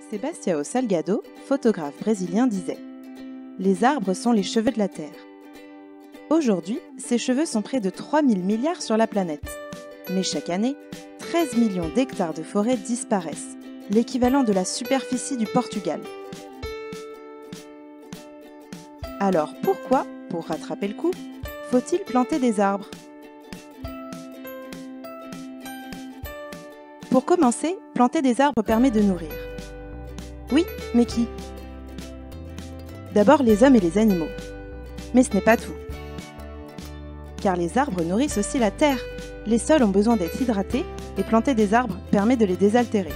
Sebastião Salgado, photographe brésilien, disait « Les arbres sont les cheveux de la Terre ». Aujourd'hui, ces cheveux sont près de 3000 milliards sur la planète. Mais chaque année, 13 millions d'hectares de forêt disparaissent, l'équivalent de la superficie du Portugal. Alors pourquoi, pour rattraper le coup, faut-il planter des arbres ? Pour commencer, planter des arbres permet de nourrir. Oui, mais qui ? D'abord les hommes et les animaux. Mais ce n'est pas tout. Car les arbres nourrissent aussi la terre. Les sols ont besoin d'être hydratés et planter des arbres permet de les désaltérer.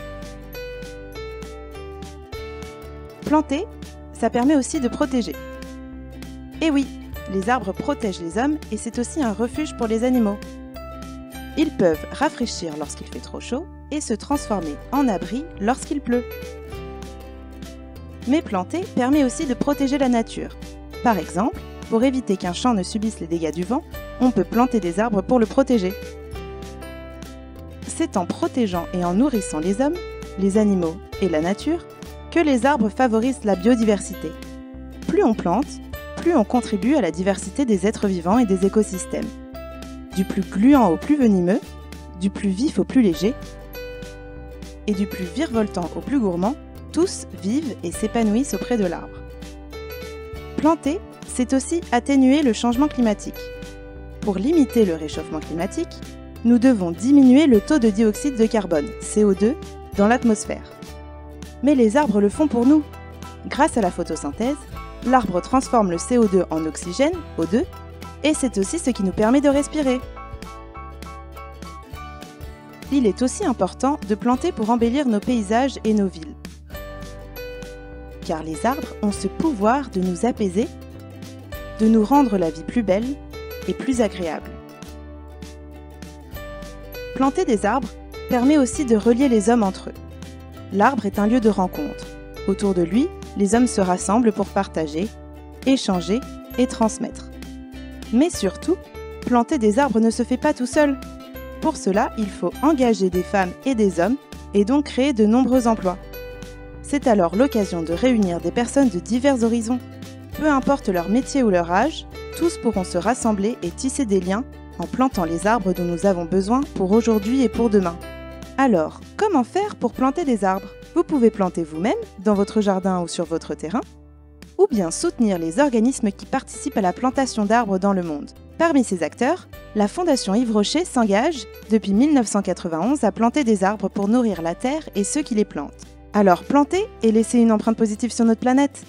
Planter, ça permet aussi de protéger. Et oui, les arbres protègent les hommes et c'est aussi un refuge pour les animaux. Ils peuvent rafraîchir lorsqu'il fait trop chaud et se transformer en abri lorsqu'il pleut. Mais planter permet aussi de protéger la nature. Par exemple, pour éviter qu'un champ ne subisse les dégâts du vent, on peut planter des arbres pour le protéger. C'est en protégeant et en nourrissant les hommes, les animaux et la nature que les arbres favorisent la biodiversité. Plus on plante, plus on contribue à la diversité des êtres vivants et des écosystèmes. Du plus gluant au plus venimeux, du plus vif au plus léger, et du plus virevoltant au plus gourmand, tous vivent et s'épanouissent auprès de l'arbre. Planter, c'est aussi atténuer le changement climatique. Pour limiter le réchauffement climatique, nous devons diminuer le taux de dioxyde de carbone, CO2, dans l'atmosphère. Mais les arbres le font pour nous. Grâce à la photosynthèse, l'arbre transforme le CO2 en oxygène, O2, et c'est aussi ce qui nous permet de respirer. Il est aussi important de planter pour embellir nos paysages et nos villes. Car les arbres ont ce pouvoir de nous apaiser, de nous rendre la vie plus belle et plus agréable. Planter des arbres permet aussi de relier les hommes entre eux. L'arbre est un lieu de rencontre. Autour de lui, les hommes se rassemblent pour partager, échanger et transmettre. Mais surtout, planter des arbres ne se fait pas tout seul. Pour cela, il faut engager des femmes et des hommes et donc créer de nombreux emplois. C'est alors l'occasion de réunir des personnes de divers horizons. Peu importe leur métier ou leur âge, tous pourront se rassembler et tisser des liens en plantant les arbres dont nous avons besoin pour aujourd'hui et pour demain. Alors, comment faire pour planter des arbres ? Vous pouvez planter vous-même, dans votre jardin ou sur votre terrain, ou bien soutenir les organismes qui participent à la plantation d'arbres dans le monde. Parmi ces acteurs, la Fondation Yves Rocher s'engage, depuis 1991, à planter des arbres pour nourrir la terre et ceux qui les plantent. Alors plantez et laissez une empreinte positive sur notre planète.